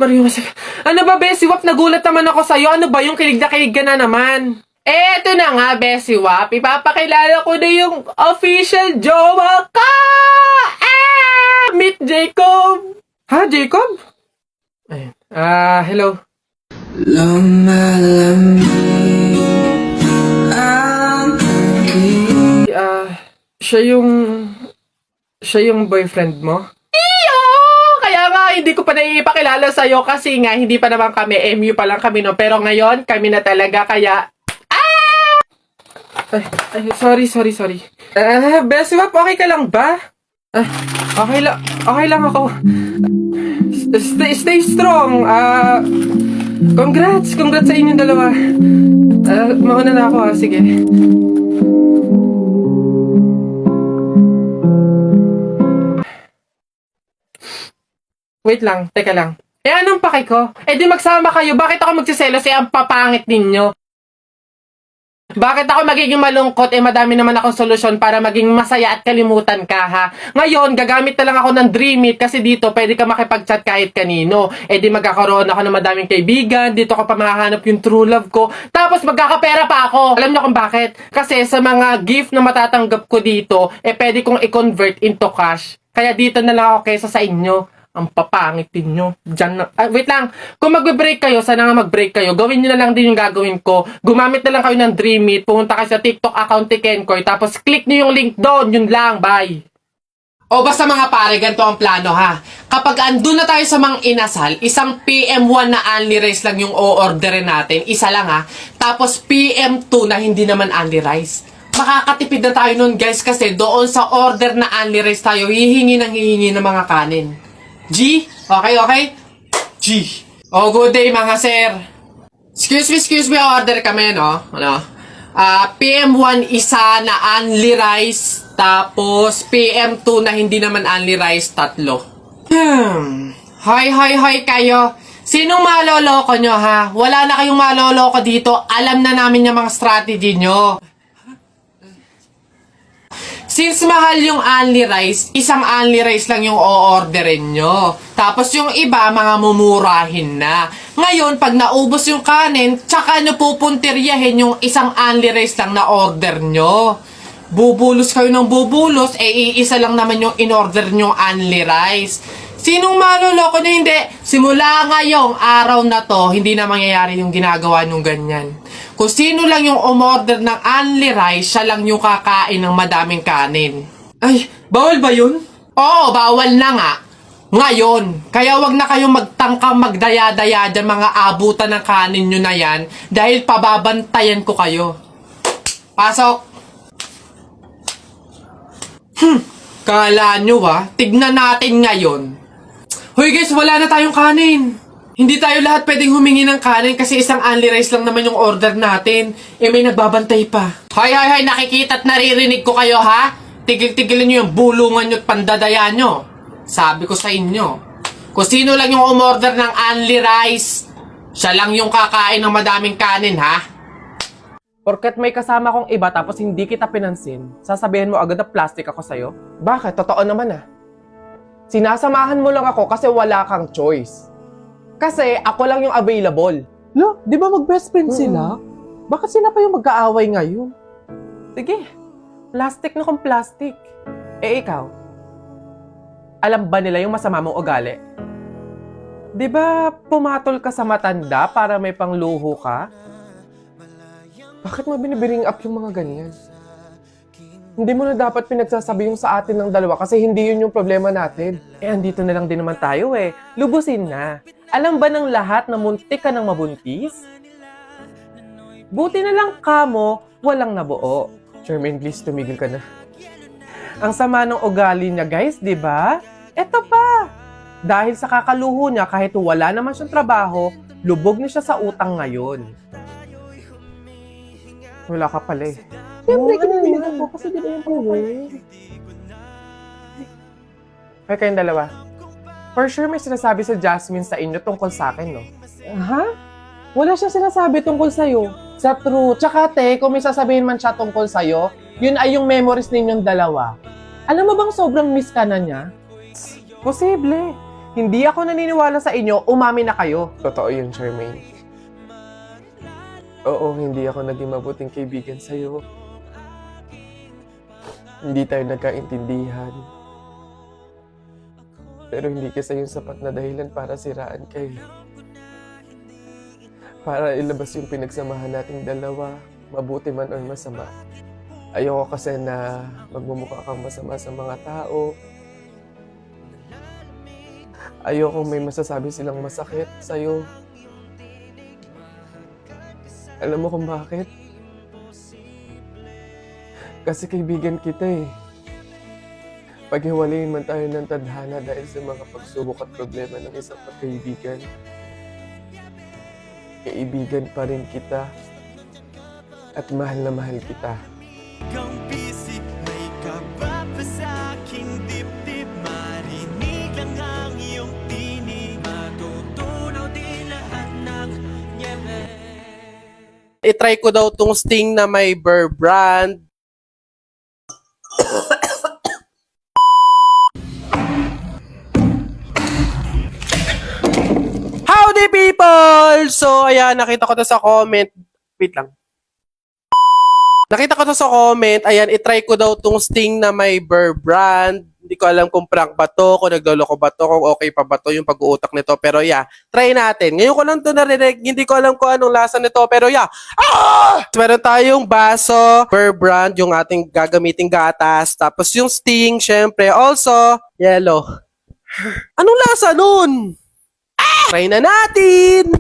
Mario, ano ba, Bessie Wap? Nagulat naman ako sa'yo. Ano ba yung kilig na kilig ka na naman? Eto na nga, Bessie Wap. Ipapakilala ko na yung official jowa ka! Meet Jacob! Ha, Jacob? Ayun. Hello. Siya yung boyfriend mo? Iyo! Kaya nga, hindi ko pa naipakilala sa'yo kasi nga, hindi pa naman kami, MU pa lang kami, no? Pero ngayon, kami na talaga, kaya... Sorry. Bessie Wap, okay ka lang ba? Okay lang ako. Stay strong. Congrats sa inyong dalawa. Mauna na ako, ha? Sige. Wait lang, teka lang. Anong paki ko? Di magsama kayo. Bakit ako magsiselos? Ang papangit ninyo. Bakit ako magiging malungkot? Madami naman akong solusyon para maging masaya at kalimutan ka, ha? Ngayon, gagamit na lang ako ng Dream It kasi dito pwede ka makipag-chat kahit kanino. Di magkakaroon ako ng madaming kaibigan. Dito ko pa mahahanap yung true love ko. Tapos magkakapera pa ako. Alam niyo kung bakit? Kasi sa mga gift na matatanggap ko dito, pwede kong i-convert into cash. Kaya dito na lang ako kaysa sa inyo. Ang papangit ninyo. Diyan na. Wait lang. Kung mag-break kayo, sana nga mag-break kayo. Gawin nyo na lang din yung gagawin ko. Gumamit na lang kayo ng Dream It. Pumunta kayo sa TikTok account ni Kenkoy. Tapos click nyo yung link doon. Yun lang. Bye. O basta mga pare, ganito ang plano ha. Kapag andun na tayo sa mga inasal, isang PM1 na only rice lang yung o-orderin natin. Isa lang ha. Tapos PM2 na hindi naman only rice. Makakatipid na tayo nun guys kasi doon sa order na only rice tayo, hihingi ng mga kanin. G? Okay? G. Good day mga sir. Excuse me, order kami, no? PM1 isa na only rice, tapos PM2 na hindi naman only rice, 3. Hi kayo. Sinong maloloko nyo, ha? Wala na kayong maloloko dito. Alam na namin yung mga strategy nyo. Since mahal yung only rice, isang only rice lang yung o-orderin nyo. Tapos yung iba, mga mumurahin na. Ngayon, pag naubos yung kanin, tsaka nyo pupuntiryahin yung isang only rice lang na order nyo. Bubulos kayo ng bubulos, iisa lang naman yung in-order nyo only rice. Sinong maloloko nyo? Hindi. Simula ngayong araw na to, hindi na mangyayari yung ginagawa nung ganyan. Kung sino lang yung umorder ng only rice, siya lang yung kakain ng madaming kanin. Ay, bawal ba yun? Oo, bawal na nga. Ngayon, kaya wag na kayong magtangkang magdaya-daya dyan mga abutan ng kanin nyo na yan dahil pababantayan ko kayo. Pasok! Kala nyo tignan natin ngayon. Hoy guys, wala na tayong kanin. Hindi tayo lahat pwedeng humingi ng kanin kasi isang only rice lang naman yung order natin. May nagbabantay pa. Hay, nakikita at naririnig ko kayo ha? Tigil-tigilin nyo yung bulungan nyo at pandadaya nyo. Sabi ko sa inyo, kung sino lang yung umorder ng only rice, siya lang yung kakain ng madaming kanin ha? Porket may kasama kong iba tapos hindi kita pinansin, sasabihin mo agad na plastic ako sa'yo? Bakit? Totoo naman Sinasamahan mo lang ako kasi wala kang choice. Kasi ako lang yung available. Di ba mag-best friend sila? Bakit sila pa yung magkaaway ngayon? Sige, plastic na kung plastic. Ikaw, alam ba nila yung masama mong ugali? Di ba pumatol ka sa matanda para may pangluho ka? Bakit mo binibiring up yung mga ganyan? Hindi mo na dapat pinagsasabi yung sa atin ng dalawa kasi hindi yun yung problema natin. Andito na lang din naman tayo Lubusin na. Alam ba ng lahat na muntik ka ng mabuntis? Buti na lang kamo, walang nabuo. Charmaine, please, tumigil ka na. Ang sama ng ugali niya, guys, di ba? Eto pa. Dahil sa kakaluho niya, kahit wala naman siyang trabaho, lubog na siya sa utang ngayon. Wala ka pala Siyempre, kinilig ako kasi di ba yung power? Kaya kayong dalawa. For sure may sinasabi sa Jasmine sa inyo tungkol sa akin, no? Ha? Wala siya sinasabi tungkol sa'yo. Sa true. Tsaka kung may sasabihin man siya tungkol sa'yo, yun ay yung memories ninyong dalawa. Alam mo bang sobrang miss ka na niya? Posible. Hindi ako naniniwala sa inyo, umami na kayo. Totoo yun, Charmaine. Oo, hindi ako naging mabuting kaibigan sa'yo. Hindi tayo nagkaintindihan. Pero hindi kasi yung sapat na dahilan para siraan kayo. Para ilabas yung pinagsamahan nating dalawa, mabuti man o masama. Ayoko kasi na magmumukha kang masama sa mga tao. Ayoko may masasabi silang masakit sa'yo. Alam mo kung bakit? Kasi kaibigan kita eh. Paghiwalayin man tayo ng tadhana dahil sa mga pagsubok at problema ng isang pagkaibigan, kaibigan pa rin kita at mahal na mahal kita. Ikaw bisig, may kababa sa aking dibdib. Marinig lang ang iyong tinig. Matutunaw din lahat ng nyebe. I-try ko daw tong Sting na may Burr brand. Howdy people! So, ayan, nakita ko to sa comment. Wait lang. Nakita ko to sa comment. Ayan, i-try ko daw tong Sting na may Burr brand. Hindi ko alam kung prank ba to, kung nagloloko ba to, kung okay pa ba to yung pag-uutak nito. Pero yeah, try natin. Ngayon ko lang to narinig. Hindi ko alam kung anong lasa nito. Pero yeah. Ah! Meron tayong baso, Burr brand, yung ating gagamiting gatas. Tapos yung Sting, syempre. Also, yellow. Anong lasa nun? Try na natin!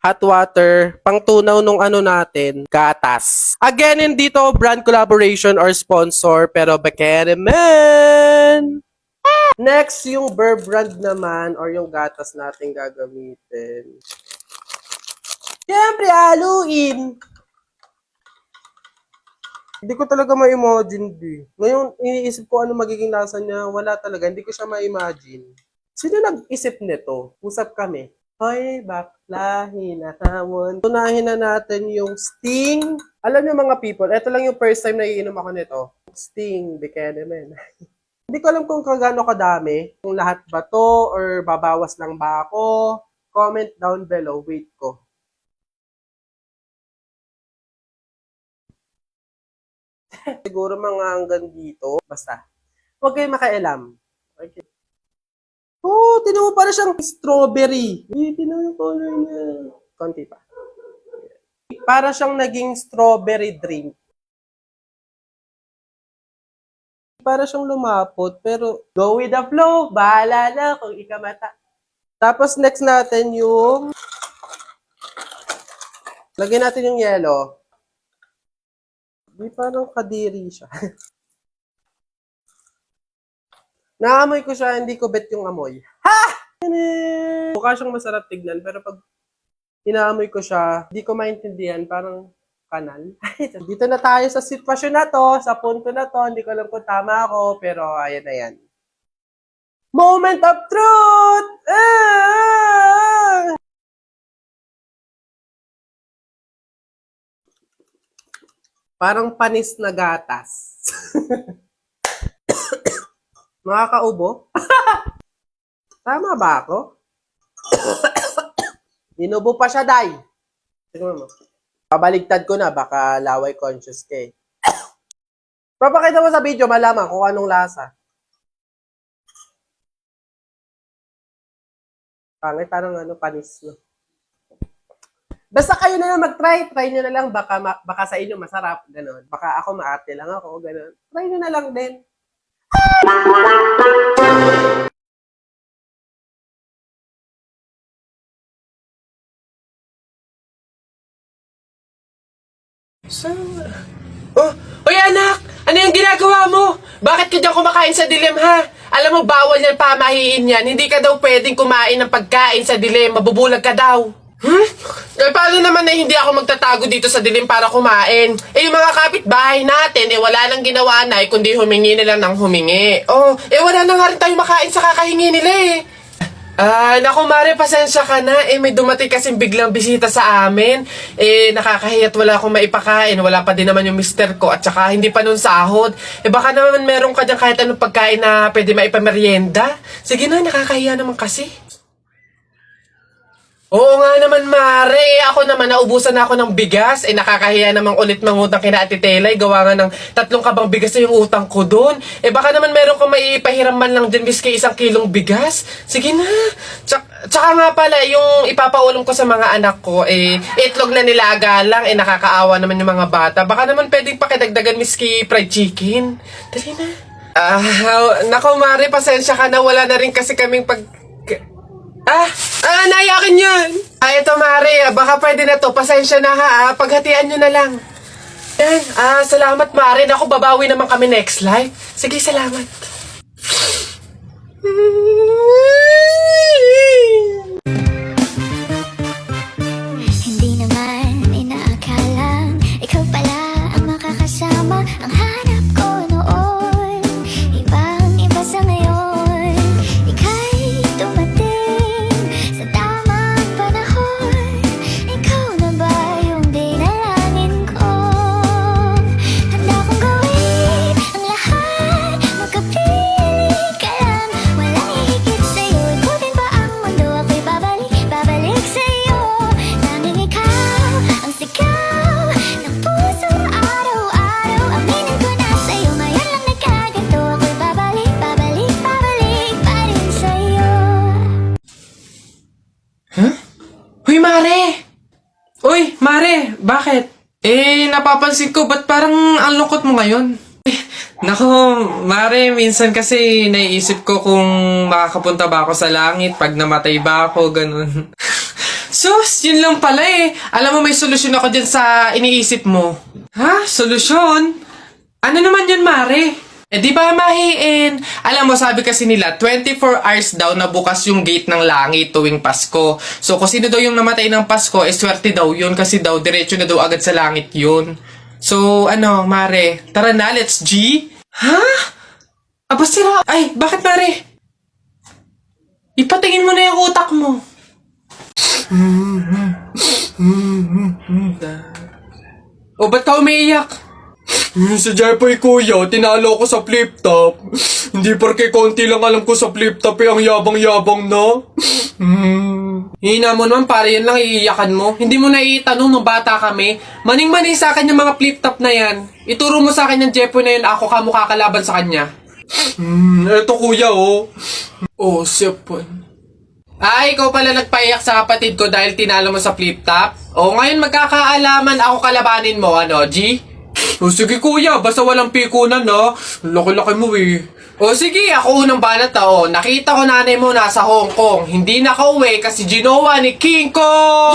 Hot water, pangtunaw nung ano natin, gatas. Again, hindi to brand collaboration or sponsor, pero bakere man! Next, yung Burr brand naman, or yung gatas natin gagamitin. Siyempre, haluin! Hindi ko talaga ma-imagine, di. Ngayon, iniisip ko ano magiging lasa niya. Wala talaga, hindi ko siya ma-imagine. Sino nag-isip nito? Usap kami. Hoy, bakla, hinahamon. Tunahin na natin yung Sting. Alam niyo mga people, ito lang yung first time na iinom ako nito. Sting, bikene men. Hindi ko alam kung kagano kadami. Kung lahat ba to or babawas lang ba ako. Comment down below. Wait ko. Siguro mga hanggang dito. Basta. Huwag kayong makailam. Okay. Oh, tinan mo para siyang strawberry. Tinan mo yung color niya. Konti pa. Para siyang naging strawberry drink. Para siyang lumapot, pero go with the flow. Bahala na kung ikamata. Tapos next natin yung lagyan natin yung yellow. Di parang kadiri siya. Naamoy ko siya, hindi ko bet yung amoy. Ha! Mukha siyang masarap tignan, pero pag inaamoy ko siya, hindi ko maintindihan, parang kanal. Dito na tayo sa sitwasyon na to, sa punto na to, hindi ko alam kung tama ako, pero ayan na yan. Moment of truth! Parang panis na gatas. Makakaubo? Tama ba ako? Inubo pa siya, Day. Tingnan mo. Pabaligtad ko na, baka laway conscious ka eh. Papakita mo sa video, malaman kung anong lasa. Pangit, parang ano, panis, no? Basta kayo na lang mag-try. Try nyo na lang. Baka sa inyo masarap. Ganon. Baka ako maarte lang ako. Ganon. Try nyo na lang din. Oh, oy anak! Ano yung ginagawa mo? Bakit ka dyan kumakain sa dilim, ha? Alam mo, bawal yan, pamahiin yan. Hindi ka daw pwedeng kumain ng pagkain sa dilim. Mabubulag ka daw. Eh, paano naman na hindi ako magtatago dito sa dilim para kumain? Eh, yung mga kapitbahay natin, wala nang ginawa na, kundi humingi na lang ng humingi. Oh, wala na nga rin tayo makain sa kakahingi nila, eh. Naku Mare, pasensya ka na. May dumating kasing biglang bisita sa amin. Nakakahiya't wala akong maipakain. Wala pa din naman yung mister ko. At saka hindi pa nun sahod. Baka naman meron ka dyan kahit anong pagkain na pwede maipameryenda. Sige na, nakakahiya naman kasi. Oo nga naman, Mare. Ako naman, naubusan na ako ng bigas. Nakakahiya namang ulit mangutang kina Ate Telay. Gawa nga ng 3 kabang bigas na yung utang ko doon. Baka naman meron kang maipahiram man lang dyan, miski 1 kilong bigas. Sige na. Tsaka nga pala, yung ipapaulam ko sa mga anak ko, itlog na nilaga lang. Nakakaawa naman yung mga bata. Baka naman pwedeng pakidagdagan, miski fried chicken. Dali na. Nako, Mare, pasensya ka na. Wala na rin kasi kaming naiyakin yun! Ito Mare, baka pwede na to. Pasensya na ha, paghatian nyo na lang. Yan, salamat Mare. Naku, babawi naman kami next life. Sige, salamat. Hindi naman inaakalang ikaw pala ang makakasama. Ang hanap ko noon, ibang-iba sa ngayon. Ika'y dumating sa tamang panahon. Ikaw na ba yung dinalangin ko? Handa kong gawin ang lahat, magkapili ka lang. Walang hihigit sa'yo, ikutin pa ang mundo. Ako'y babalik sa'yo. Tanging ikaw ang sigaw ng puso araw-araw. Aminin ko na sa'yo, ngayon lang nagkaganto. Ako'y babalik pa rin sa'yo. Uy, Mare! Uy, Mare! Bakit? Napapansin ko, ba't parang ang lungkot mo ngayon? Nako, Mare, minsan kasi naiisip ko kung makakapunta ba ako sa langit pag namatay ba ako, ganun. Sus, yun lang pala Alam mo, may solusyon ako dyan sa iniisip mo. Ha? Solusyon? Ano naman yun, Mare? Di ba mahiin? Alam mo, sabi kasi nila, 24 hours daw na bukas yung gate ng langit tuwing Pasko. So, kung sino daw yung namatay ng Pasko, swerte daw yun kasi daw, diretso na daw agad sa langit yun. So, Mare, tara na, let's G? Ha? Aba, sira. Ay, bakit, Mare? Ipatingin mo na yung utak mo. O, ba't ka umiiyak? Sa Jepoy, kuya, tinalo ko sa flip top. Hindi porke konti lang alam ko sa flip top ang yabang-yabang na. Hina mo naman, pare, yan lang iiyakan mo. Hindi mo na itanong nung bata kami. Maning-maning sa akin yung mga flip top na yan. Ituro mo sa akin yung Jepoy na yun, ako kamukha kalaban sa kanya. Eto kuya, Oh, sipon. Ikaw pala nagpaiyak sa kapatid ko dahil tinalo mo sa flip top? Ngayon magkakaalaman ako kalabanin mo, G? Sige kuya, basta walang pikunan laki-laki mo sige, ako unang banat nakita ko nanay mo nasa Hong Kong. Hindi nakauwi kasi ginawa ni King Kong!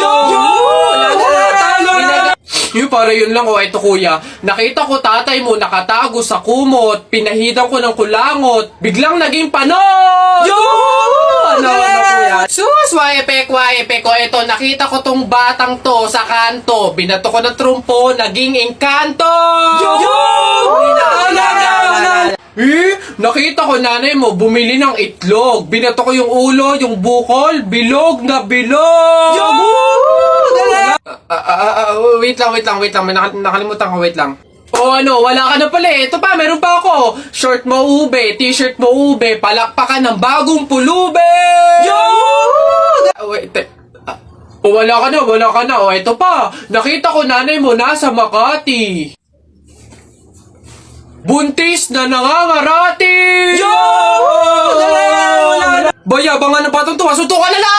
Para yun lang ito kuya. Nakita ko tatay mo nakatago sa kumot. Pinahidan ko ng kulangot. Biglang naging panon! Kuya? Sus, waepek. Ito, nakita ko tong batang to sa kanto. Binato ko ng trumpo, naging engkanto! Nakita ko nanay mo bumili ng itlog. Binato ko yung ulo, yung bukol, bilog na bilog! Wait lang. Nakalimutan ko, wait lang. Wala ka na pala Ito pa, meron pa ako. Short mo ube, t-shirt mo ube, palakpakan ng bagong pulube! Wala ka na. Ito pa. Nakita ko nanay mo nasa Makati. Buntis na nangangarati! Bayabangan ng patong tuwa, suntukan na lang!